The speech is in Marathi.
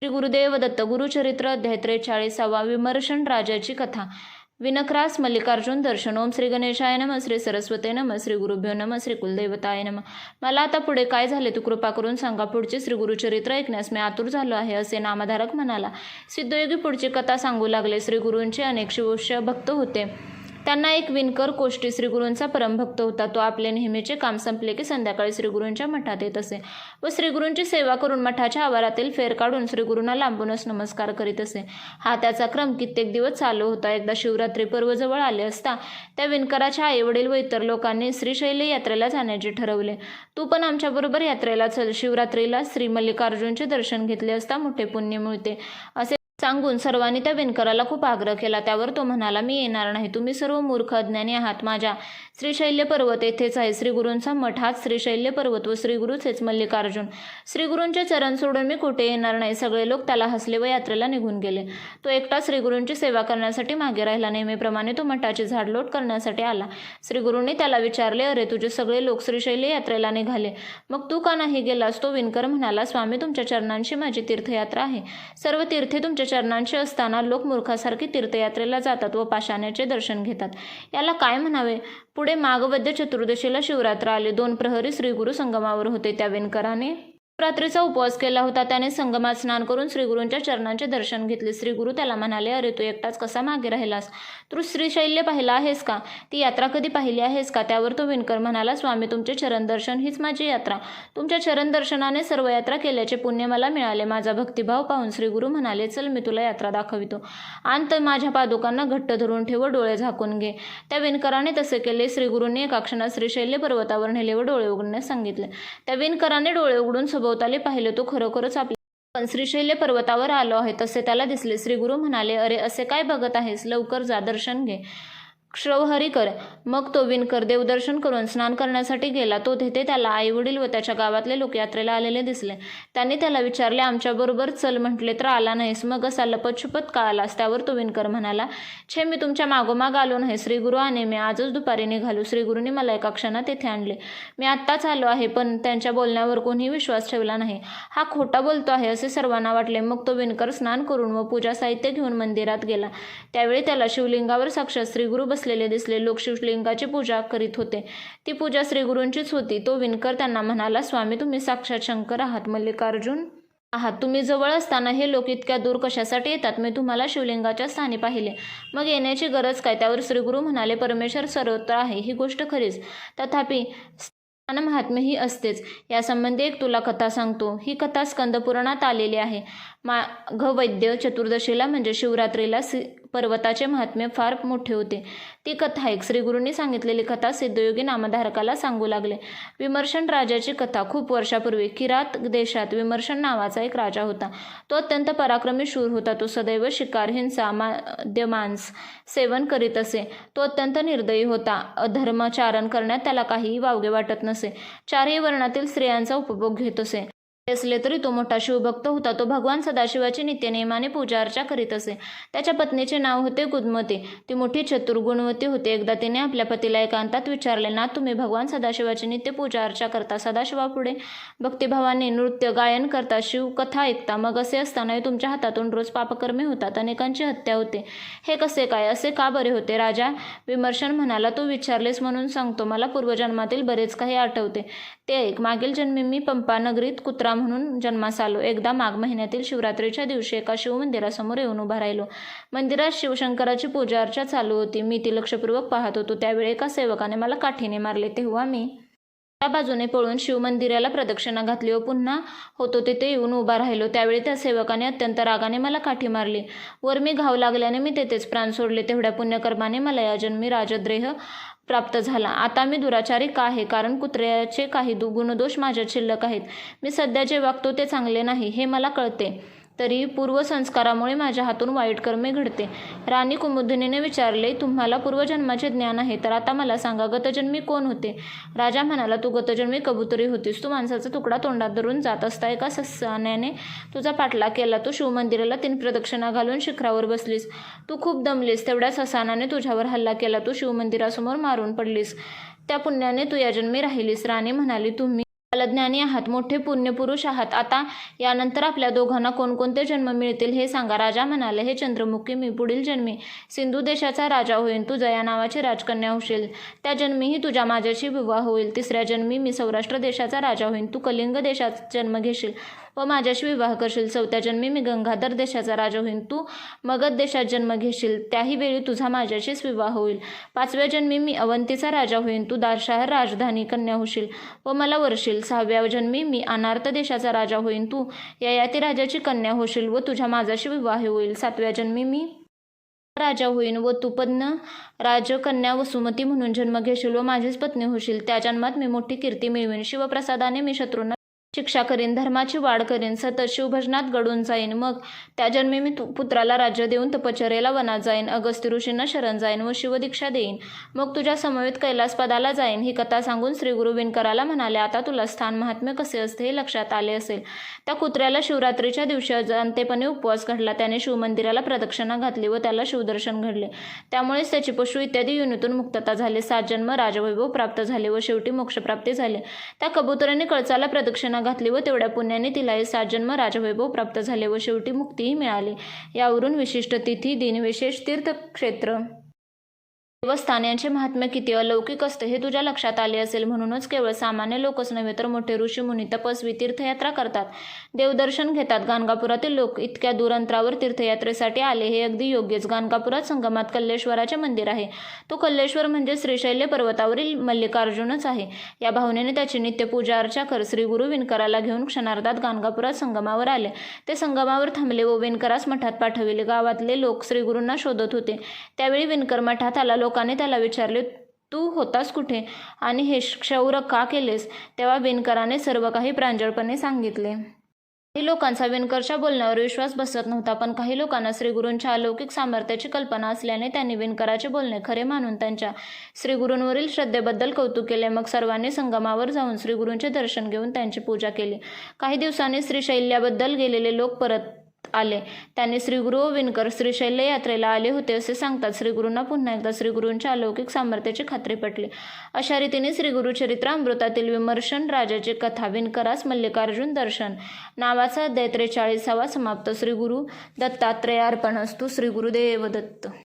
श्री गुरुदेव दत्त गुरुचरित्र अध्याय 43 विमर्शन राजाची कथा विनक्रास मल्लिकार्जुन दर्शन. ओम श्री गणेशाय नम, श्री सरस्वते नम, श्री गुरुभ्यो नम, श्री कुलदेवताय नम. मला आता पुढे काय झाले तू कृपा करून सांगा. पुढचे श्री गुरुचरित्र ऐकण्यास मी आतुर झालो आहे, असे नामधारक म्हणाला. सिद्धयोगी पुढची कथा सांगू लागले. श्री गुरूंचे अनेक शिवोष्य भक्त होते. त्यांना एक विणकर कोष्टी श्रीगुरूंचा परमभक्त होता. तो आपले नेहमीचे काम संपले की संध्याकाळी श्रीगुरूंच्या मठात येत असे व श्रीगुरूंची सेवा करून मठाच्या आवारातील फेर काढून श्रीगुरूंना लांबूनच नमस्कार करीत असे. हा त्याचा क्रम कित्येक दिवस चालू होता. एकदा शिवरात्री पर्व जवळ आले असता त्या विणकराच्या आईवडील व इतर लोकांनी श्रीशैल्य यात्रेला जाण्याचे ठरवले. तू पण आमच्याबरोबर यात्रेला चल. शिवरात्रीला श्री मल्लिकार्जुनचे दर्शन घेतले असता मोठे पुण्य मिळते, असे सांगून सर्वांनी त्या विणकराला खूप आग्रह केला. त्यावर तो म्हणाला, मी येणार नाही. तुम्ही सर्व मूर्ख अज्ञानी आहात. माझ्या श्रीशैल्य पर्वत येथेच आहे. श्रीगुरूंचा मठ हाच श्रीशैल्य पर्वत व श्रीगुरूच हेच मल्लिकार्जुन. श्रीगुरूंचे चरण सोडून मी कुठे येणार नाही. सगळे लोक त्याला हसले व यात्रेला निघून गेले. तो एकटा श्रीगुरूंची सेवा करण्यासाठी मागे राहिला. नेहमीप्रमाणे तो मठाची झाडलोट करण्यासाठी आला. श्रीगुरूंनी त्याला विचारले, अरे तुझे सगळे लोक श्रीशैल्य यात्रेला निघाले, मग तू का नाही गेलास. तो विणकर म्हणाला, स्वामी तुमच्या चरणांशी माझी तीर्थयात्रा आहे. सर्व तीर्थे तुमच्या चरणांशी असताना लोक मूर्खासारखी तीर्थयात्रेला जातात व पाषाण्याचे दर्शन घेतात. याला काय म्हणावे. पुढे माघवद्य चतुर्दशीला शिवरात्र आली. 2 प्रहरी श्रीगुरू संगमावर होते. त्या विणकराने रात्रीचा उपवास केला होता. त्याने संगमात स्नान करून श्रीगुरूंच्या चरणांचे दर्शन घेतले. श्रीगुरू त्याला म्हणाले, अरे तू एकटाच कसा मागे राहिलास. तू श्रीशैल्य पाहिला आहेस का. ती यात्रा कधी पाहिली आहेस का. त्यावर तो विणकर म्हणाला, स्वामी तुमचे चरण दर्शन हीच माझी यात्रा. तुमच्या चरण दर्शनाने सर्व यात्रा केल्याचे पुण्य मला मिळाले. माझा भक्तिभाव पाहून श्रीगुरू म्हणाले, चल मी तुला यात्रा दाखवितो. आणि माझ्या पादुकांना घट्ट धरून ठेव व डोळे झाकून घे. त्या विणकराने तसे केले. श्रीगुरूंनी एका क्षणात श्रीशैल्य पर्वतावर नेले व डोळे उघडण्यास सांगितले. त्या विणकराने डोळे उघडून सभोवताली पाहिले. तो खरोखरच आपण श्रीशैल्य पर्वतावर आलो आहे तसे त्याला दिसले. श्रीगुरू म्हणाले, अरे असे काय बघत आहेस, लवकर जा, दर्शन घे, श्रवहरी कर. मग तो विणकर देवदर्शन करून स्नान करण्यासाठी गेला. तो तेथे त्याला आईवडील व त्याच्या गावातले लोक यात्रेला आलेले दिसले. त्यांनी त्याला विचारले, आमच्याबरोबर चल म्हटले तर आला नाहीस, मग असा लपतछुपत का आलास. त्यावर तो विणकर म्हणाला, छे मी तुमच्या मागोमाग आलो नाही. श्रीगुरू आणि मी आजच दुपारी निघालो. श्रीगुरूंनी मला एका क्षणात तेथे आणले. मी आत्ताच आलो आहे, पण त्यांच्या बोलण्यावर कोणीही विश्वास ठेवला नाही. हा खोटा बोलतो आहे असे सर्वांना वाटले. मग तो विणकर स्नान करून व पूजा साहित्य घेऊन मंदिरात गेला. त्यावेळी त्याला शिवलिंगावर साक्षात श्रीगुरू बसलेले दिसले. लोक शिवलिंगाची पूजा करीत होते. ती पूजा श्रीगुरूंचीच होती. तो विणकर त्यांना म्हणाला, स्वामी तुम्ही साक्षात शंकर आहात, मल्लिकार्जुन आहात. तुम्ही जवळ असताना हे लोक इतक्या दूर कशासाठी येतात. मी तुम्हाला शिवलिंगाच्या स्थानी पाहिले, मग येण्याची गरज काय. त्यावर श्रीगुरू म्हणाले, परमेश्वर सर्वत्र आहे ही गोष्ट खरीच, तथापि महात्म्य ही असतेच. यासंबंधी एक तुला कथा सांगतो. ही कथा स्कंदपुराणात आलेली आहे. माघवद्य चतुर्दशीला म्हणजे शिवरात्रीला पर्वताचे महात्म्य फार मोठे होते. ती कथा एक. श्रीगुरूंनी सांगितलेली कथा सिद्धयोगी नामधारकाला सांगू लागले. विमर्शन राजाची कथा. खूप वर्षापूर्वी किरात देशात विमर्शन नावाचा एक राजा होता. तो अत्यंत पराक्रमी शूर होता. तो सदैव शिकार, हिंसा, मद्यमांस सेवन करीत असे. तो अत्यंत निर्दयी होता. अधर्मचारण करण्यात त्याला काहीही वावगे वाटत नसे. 4ही वर्णातील स्त्रियांचा उपभोग घेत असे. असले तरी तो मोठा शिवभक्त होता. तो भगवान सदाशिवाची नित्यनेमाने पूजा अर्चा करीत असे. त्याच्या पत्नीचे नाव होते गुदमती. ती मोठी चतुर गुणवती होती. एकदा तिने आपल्या पतीला एकांतात विचारले, ना तुम्ही भगवान सदाशिवाची नित्य पूजा अर्चा करता, सदाशिवापुढे भक्तिभावाने नृत्य गायन करता, शिवकथा ऐकता, मग असे असतानाही तुमच्या हातातून रोज पापकर्मे होतात, अनेकांची हत्या होते. हे कसे काय, असे का बरे होते. राजा विमर्शन म्हणाला, तू विचारलेस म्हणून सांगतो. मला पूर्वजन्मातील बरेच काही आठवते. ते ऐक. मागील जन्मी मी पंपा नगरीत कुत्रा म्हणून जन्मास आलो. एकदा माघ महिन्यातील शिवरात्रीच्या दिवशी एका शिवमंदिरासमोर येऊन उभा राहिलो. मंदिरात शिवशंकराची पूजा अर्चा चालू होती. मी ती लक्षपूर्वक पाहत होतो. त्यावेळी एका सेवकाने मला काठीने मारले. तेव्हा मी त्या बाजूने पळून शिवमंदिराला प्रदक्षिणा घातली व पुन्हा होतो तिथे येऊन उभा राहिलो. त्यावेळी त्या सेवकाने अत्यंत रागाने मला काठी मारली. वर मी घाव लागल्याने मी तेथेच प्राण सोडले. तेवढ्या पुण्यकर्माने मला या जन्मी राजद्रेह प्राप्त झाला. आता मी दुराचारी का आहे, कारण कुत्र्याचे काही गुणदोष माझ्यात शिल्लक आहेत. मी सध्या जे वागतो ते चांगले नाही हे मला कळते, तरी पूर्वसंस्कारामुळे माझ्या हातून वाईट कर्मे घडते. राणी कुमुदिनीने विचारले, तुम्हाला पूर्वजन्माचे ज्ञान आहे तर आता मला सांगा, गतजन्मी कोण होते. राजा म्हणाला, तू गतजन्मी कबुतरी होतीस. तू माणसाचा तुकडा तोंडात धरून जात असता. एका सस्याने तुझा पाठलाग केला. तू शिवमंदिराला 3 प्रदक्षिणा घालून शिखरावर बसलीस. तू खूप दमलीस. तेवढ्या ससानाने तुझ्यावर हल्ला केला. तू शिवमंदिरासमोर मारून पडलीस. त्या पुण्याने तू या जन्मी राहिलीस. राणी म्हणाली, तुम्ही कालज्ञानी आहात, मोठे पुण्यपुरुष आहात. आता यानंतर आपल्या दोघांना कोणकोणते जन्म मिळतील हे सांगा. राजा म्हणाले, हे चंद्रमुखी, मी पुढील जन्मी सिंधू देशाचा राजा होईन. तू जया नावाची राजकन्या होशील. त्या जन्मीही तुझ्या माझ्याशी विवाह होईल. तिसऱ्या जन्मी मी सौराष्ट्र देशाचा राजा होईन. तू कलिंग देशात जन्म घेशील व माझ्याशी विवाह करशील. चौथ्या जन्मी मी गंगाधर देशाचा राजा होईन. तू मगध देशात जन्म घेशील. त्याही वेळी तुझा माझ्याशीच विवाह होईल. पाचव्या जन्मी मी अवंतीचा राजा होईन. तू दारशाहर राजधानी कन्या होशील व मला वरशील. सहाव्या जन्मी मी अनार्त देशाचा राजा होईन. तू ययाती राजाची कन्या होशील व तुझ्या माझ्याशी विवाह होईल. सातव्या जन्मी मी राजा होईन व तू पद्म राजकन्या वसुमती म्हणून जन्म घेशील व माझीच पत्नी होशील. त्या जन्मात मी मोठी कीर्ती मिळवीन. शिवप्रसादाने मी शत्रूंना शिक्षा करीन. धर्माची वाढ करीन. सतत शिवभजनात गडून जाईन. मग त्या जन्मी मी पुत्राला राज्य देऊन तपश्चर्येला वनात जाईन. अगस्त्य ऋषींना शरण जाईन व शिवदीक्षा देईन. मग तुझ्या समवेत कैलासपदाला जाईन. ही कथा सांगून श्री गुरु विणकराला म्हणाले, आता तुला स्थान महात्म्य कसे असते हे लक्षात आले असेल. त्या कुत्र्याला शिवरात्रीच्या दिवशी अजाणतेपणे उपवास घडला. त्याने शिवमंदिराला प्रदक्षिणा घातली व त्याला शिवदर्शन घडले. त्यामुळेच त्याची पशु इत्यादी योनीतून मुक्तता झाली. 7 जन्म राजवैभव प्राप्त झाले व शेवटी मोक्षप्राप्ती झाली. त्या कबुतराने कळसाला प्रदक्षिणा घातली व तेवढ्या पुण्याने तिलाही 7 जन्म राजवैभव प्राप्त झाले व शेवटी मुक्तीही मिळाली. यावरून विशिष्ट तिथी, दिन, विशेष तीर्थक्षेत्र, देवस्थान यांचे महात्म्य किती अलौकिक असते हे तुझ्या लक्षात आले असेल. म्हणूनच केवळ सामान्य लोकच नव्हे तर मोठे ऋषी मुनी, तपस्वी तीर्थयात्रा करतात, देवदर्शन घेतात. गाणगापुरातील लोक इतक्या दूर अंतरावर तीर्थयात्रेसाठी आले हे अगदी योग्यच. गाणगापुरात संगमात कल्लेश्वराचे मंदिर आहे. तो कल्लेश्वर म्हणजे श्रीशैल्य पर्वतावरील मल्लिकार्जुनच आहे. या भावनेने त्याची नित्य पूजा अर्चा कर. श्री गुरु विणकराला घेऊन क्षणार्धात गाणगापुरात संगमावर आले. ते संगमावर थांबले व विणकरास मठात पाठविले. गावातले लोक श्रीगुरूंना शोधत होते. त्यावेळी विणकर मठात आला. लोकांनी त्याला विचारले, तू होतास कुठे आणि हे क्षौर का केलेस? तेव्हा विणकराने सर्व काही प्रांजळपणे सांगितले. काही लोकांचा विणकरच्या बोलण्यावर विश्वास बसत नव्हता, पण काही लोकांना श्रीगुरूंच्या अलौकिक सामर्थ्याची कल्पना असल्याने त्यांनी विणकराचे बोलणे खरे मानून त्यांच्या श्रीगुरूंवरील श्रद्धेबद्दल कौतुक केले. मग सर्वांनी संगमावर जाऊन श्रीगुरूंचे दर्शन घेऊन त्यांची पूजा केली. काही दिवसांनी श्रीशैल्याबद्दल गेलेले लोक परत आले. त्यांनी श्रीगुरू व विणकर श्रीशैल्य यात्रेला आले होते असे सांगतात. श्रीगुरूंना पुन्हा एकदा श्रीगुरूंच्या अलौकिक सामर्थ्याची खात्री पटली. अशा रीतीने श्रीगुरुचरित्रामृतातील विमर्शन राजाची कथा विणकरास मल्लिकार्जुन दर्शन नावाचा अध्याय 43 समाप्त. श्रीगुरु दत्तात्रेयार्पणस्तु. श्री गुरुदेव दत्त.